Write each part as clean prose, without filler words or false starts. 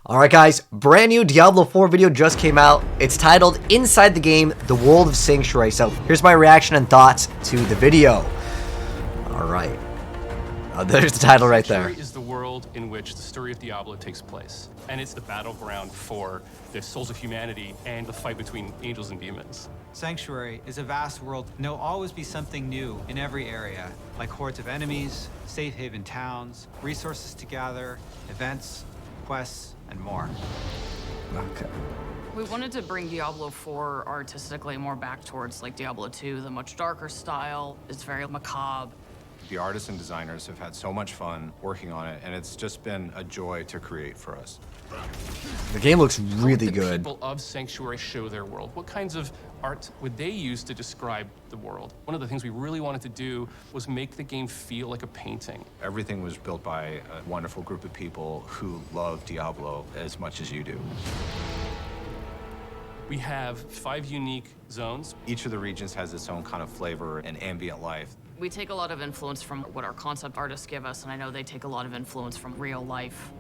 Alright guys, brand new Diablo 4 video just came out. It's titled Inside the Game, The World of Sanctuary. So here's my reaction and thoughts to the video. Alright. There's the title right there. Sanctuary is the world in which the story of Diablo takes place. And it's the battleground for the souls of humanity and the fight between angels and demons. Sanctuary is a vast world, and there'll always be something new in every area, like hordes of enemies, safe haven towns, resources to gather, events, quests, and more. Okay. We wanted to bring Diablo 4 artistically more back towards like Diablo 2, the much darker style. It's very macabre. The artists and designers have had so much fun working on it, and it's just been a joy to create for us. The game looks really How would the good. people of Sanctuary show their world? What kinds of art would they use to describe the world? One of the things we really wanted to do was make the game feel like a painting. Everything was built by a wonderful group of people who love Diablo as much as you do. We have 5 unique zones. Each of the regions has its own kind of flavor and ambient life. We take a lot of influence from what our concept artists give us, and I know they take a lot of influence from real life.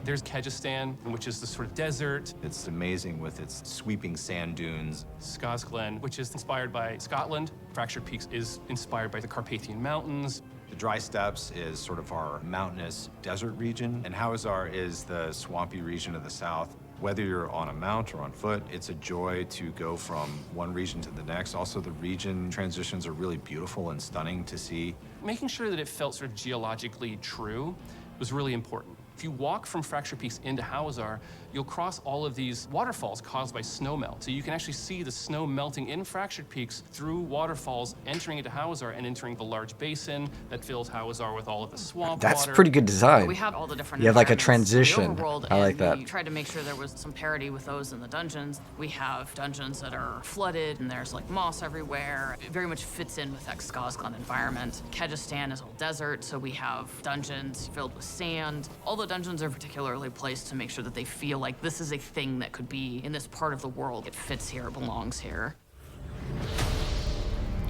There's Kyrgyzstan, which is the sort of desert. It's amazing with its sweeping sand dunes. Skazglen, which is inspired by Scotland. Fractured Peaks is inspired by the Carpathian Mountains. The Dry Steppes is sort of our mountainous desert region, and Hawazar is the swampy region of the south. Whether you're on a mount or on foot, it's a joy to go from one region to the next. Also, the region transitions are really beautiful and stunning to see. Making sure that it felt sort of geologically true was really important. If you walk from Fractured Peaks into Hawazar, you'll cross all of these waterfalls caused by snow melt. So you can actually see the snow melting in Fractured Peaks through waterfalls, entering into Hawazar and entering the large basin that fills Hawazar with all of the swamp That's water. pretty good design. We have all the different You have like a environments in the transition. overworld, I like and that. We tried to make sure there was some parity with those in the dungeons. We have dungeons that are flooded, and there's like moss everywhere. It very much fits in with that Skazglen environment. Kyrgyzstan is all desert, so we have dungeons filled with sand. All the dungeons are particularly placed to make sure that they feel like this is a thing that could be in this part of the world. It fits here, it belongs here.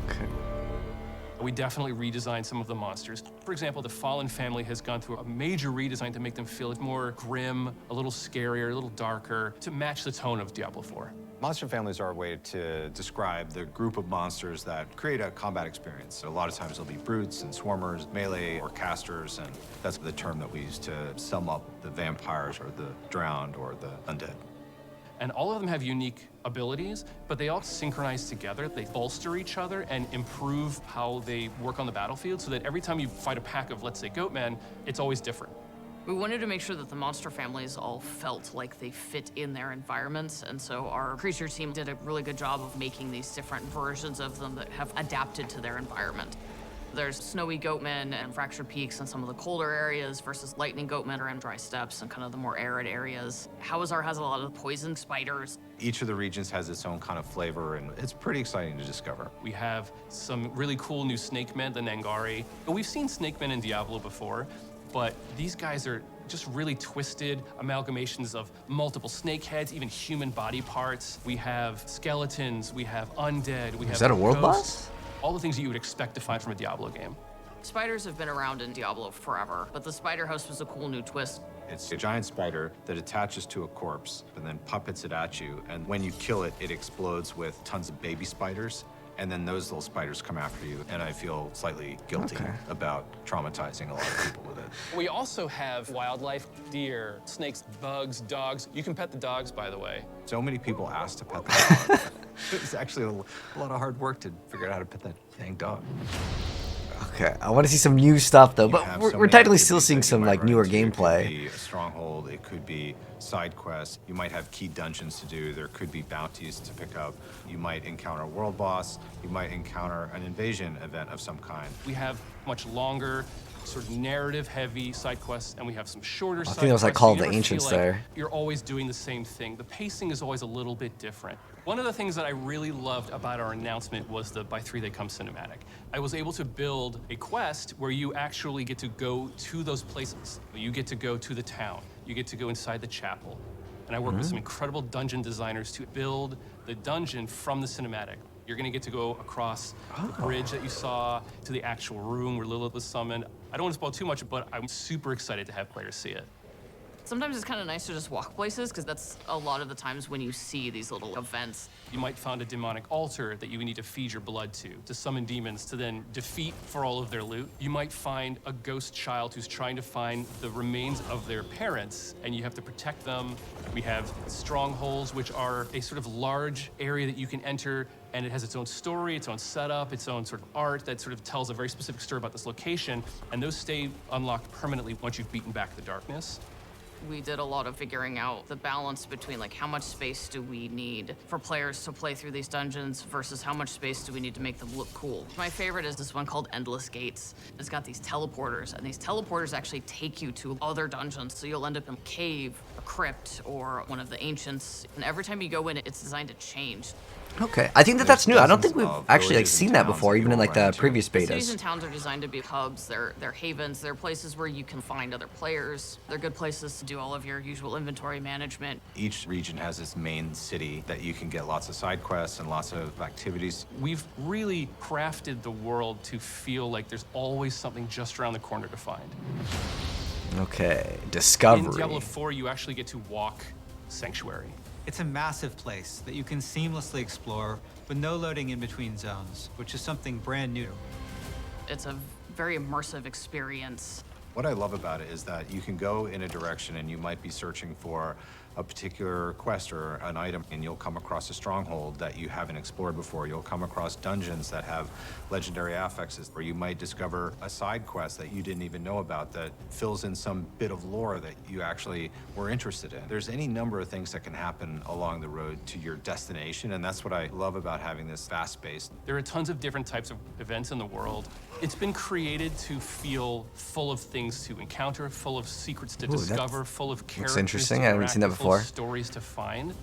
Okay. We definitely redesigned some of the monsters. For example, the Fallen family has gone through a major redesign to make them feel more grim, a little scarier, a little darker, to match the tone of Diablo 4. Monster families are a way to describe the group of monsters that create a combat experience. So a lot of times there'll be brutes and swarmers, melee or casters, and that's the term that we use to sum up the vampires or the drowned or the undead. And all of them have unique abilities, but they all synchronize together. They bolster each other and improve how they work on the battlefield so that every time you fight a pack of, let's say, goatmen, it's always different. We wanted to make sure that the monster families all felt like they fit in their environments, and so our creature team did a really good job of making these different versions of them that have adapted to their environment. There's snowy goatmen and Fractured Peaks in some of the colder areas versus lightning goatmen around Dry Steppes and kind of the more arid areas. Hawazar has a lot of poison spiders. Each of the regions has its own kind of flavor, and it's pretty exciting to discover. We have some really cool new snake men, the Nangari. We've seen snake men in Diablo before, but these guys are just really twisted amalgamations of multiple snake heads, even human body parts. We have skeletons, we have undead, we have Is that a world ghosts. boss? All the things that you would expect to find from a Diablo game. Spiders have been around in Diablo forever, but the spider host was a cool new twist. It's a giant spider that attaches to a corpse and then puppets it at you. And when you kill it, it explodes with tons of baby spiders. And then those little spiders come after you. And I feel slightly guilty about traumatizing a lot of people with it. We also have wildlife, deer, snakes, bugs, dogs. You can pet the dogs, by the way. So many people ask to pet the dog. It's actually a lot of hard work to figure out how to pet that dang dog. Okay, I want to see some new stuff though, You but have we're so technically many still activities seeing that you some might like run newer into. It gameplay. could be a stronghold, it could be side quests, you might have key dungeons to do, there could be bounties to pick up, you might encounter a world boss, you might encounter an invasion event of some kind. We have much longer, sort of narrative-heavy side quests, and we have some shorter side quests. think that was like so Call you of the never Ancients feel like there. You're always doing the same thing. The pacing is always a little bit different. One of the things that I really loved about our announcement was the By 3 They Come cinematic. I was able to build a quest where you actually get to go to those places. You get to go to the town. You get to go inside the chapel. And I worked with some incredible dungeon designers to build the dungeon from the cinematic. You're gonna get to go across the bridge that you saw to the actual room where Lilith was summoned. I don't want to spoil too much, but I'm super excited to have players see it. Sometimes it's kind of nice to just walk places, because that's a lot of the times when you see these little events. You might find a demonic altar that you need to feed your blood to summon demons to then defeat for all of their loot. You might find a ghost child who's trying to find the remains of their parents, and you have to protect them. We have strongholds, which are a sort of large area that you can enter, and it has its own story, its own setup, its own sort of art that sort of tells a very specific story about this location, and those stay unlocked permanently once you've beaten back the darkness. We did a lot of figuring out the balance between like how much space do we need for players to play through these dungeons versus how much space do we need to make them look cool. My favorite is this one called Endless Gates. It's got these teleporters, and these teleporters actually take you to other dungeons. So you'll end up in a cave, a crypt, or one of the ancients. And every time you go in, it's designed to change. Okay, I think that that's new. I don't think we've actually like seen that before, even in like the previous Cities betas. and towns are designed to be hubs. They're havens. They're places where you can find other players. They're good places to do all of your usual inventory management. Each region has its main city that you can get lots of side quests and lots of activities. We've really crafted the world to feel like there's always something just around the corner to find. Okay, In discovery. Diablo 4, you actually get to walk Sanctuary. It's a massive place that you can seamlessly explore with no loading in between zones, which is something brand new. It's a very immersive experience. What I love about it is that you can go in a direction and you might be searching for a particular quest or an item, and you'll come across a stronghold that you haven't explored before. You'll come across dungeons that have legendary affixes, or you might discover a side quest that you didn't even know about that fills in some bit of lore that you actually were interested in. There's any number of things that can happen along the road to your destination, and that's what I love about having this fast space. There are tons of different types of events in the world. It's been created to feel full of things to encounter, full of secrets to discover, full of characters interesting. to I haven't seen that interact with, full of before. stories to find.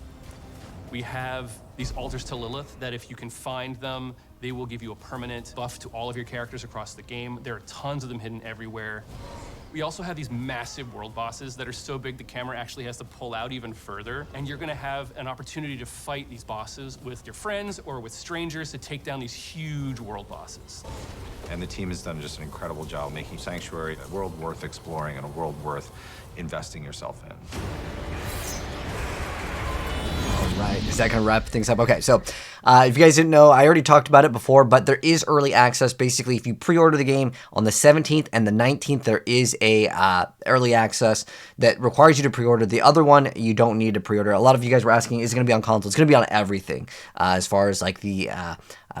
We have these altars to Lilith that if you can find them, they will give you a permanent buff to all of your characters across the game. There are tons of them hidden everywhere. We also have these massive world bosses that are so big the camera actually has to pull out even further. And you're gonna have an opportunity to fight these bosses with your friends or with strangers to take down these huge world bosses. And the team has done just an incredible job making Sanctuary a world worth exploring and a world worth investing yourself in. Right, is that gonna wrap things up? Okay, so if you guys didn't know, I already talked about it before, but there is early access. Basically, if you pre-order the game on the 17th and the 19th, there is a early access that requires you to pre-order. The other one, you don't need to pre-order. A lot of you guys were asking, is it gonna be on console? It's gonna be on everything, as far as like the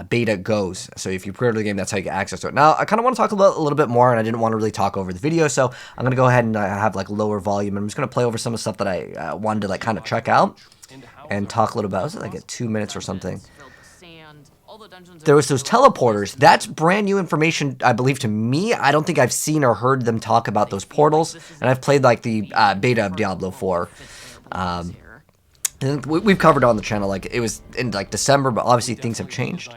beta goes. So if you pre-order the game, that's how you get access to it. Now, I kind of want to talk about a little bit more, and I didn't want to really talk over the video, so I'm gonna go ahead and have like lower volume, and I'm just gonna play over some of the stuff that I wanted to like kind of check out and talk a little about. Was it like 2 minutes or something? There was those teleporters. That's brand new information, I believe, to me. I don't think I've seen or heard them talk about those portals, and I've played like the beta of Diablo 4. And we've covered it on the channel, like it was in like December, but obviously things have changed.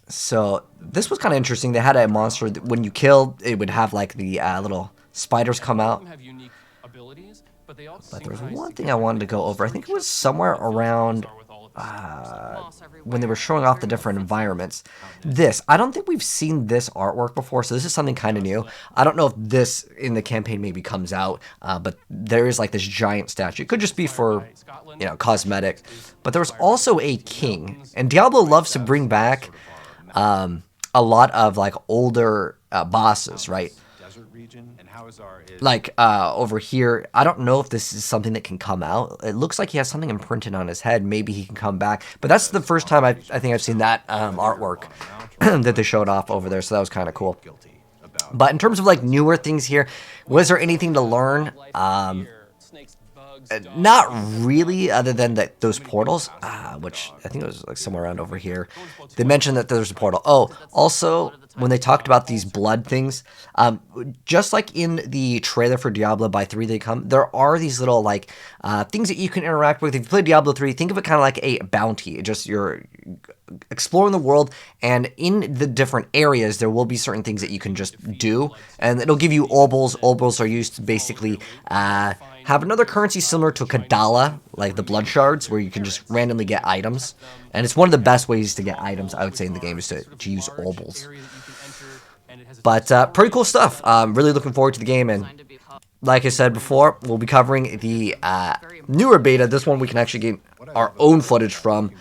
So this was kind of interesting. They had a monster that when you killed, it would have like the little spiders come out. But there was one thing I wanted to go over. I think it was somewhere around when they were showing off the different environments. I don't think we've seen this artwork before, so this is something kind of new. I don't know if this in the campaign maybe comes out, but there is like this giant statue. It could just be for, you know, cosmetic. But there was also a king, and Diablo loves to bring back a lot of like older bosses, right? Like over here, I don't know if this is something that can come out. It looks like he has something imprinted on his head. Maybe he can come back. But that's the first time I think I've seen that artwork that they showed off over there. So that was kind of cool. But in terms of like newer things here, was there anything to learn? Not really, other than that those portals, which I think it was like somewhere around over here. They mentioned that there's a portal. Oh, also when they talked about these blood things, just like in the trailer for Diablo by 3 They Come, there are these little like things that you can interact with. If you play Diablo 3, think of it kind of like a bounty. Just you're exploring the world, and in the different areas there will be certain things that you can just do, and it'll give you obols. Obols are used to basically have another currency similar to Kadala, like the blood shards, where you can just randomly get items. And it's one of the best ways to get items, I would say, in the game, is to use obols. But pretty cool stuff. Really looking forward to the game, and like I said before, we'll be covering the newer beta. This one we can actually get our own footage from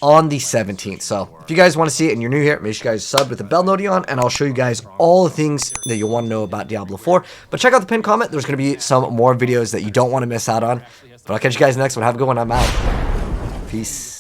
on the 17th. So if you guys want to see it and you're new here, make sure you guys sub with the bell notification on, and I'll show you guys all the things that you'll want to know about Diablo 4. But check out the pinned comment. There's going to be some more videos that you don't want to miss out on. But I'll catch you guys next one. Have a good one. I'm out. Peace.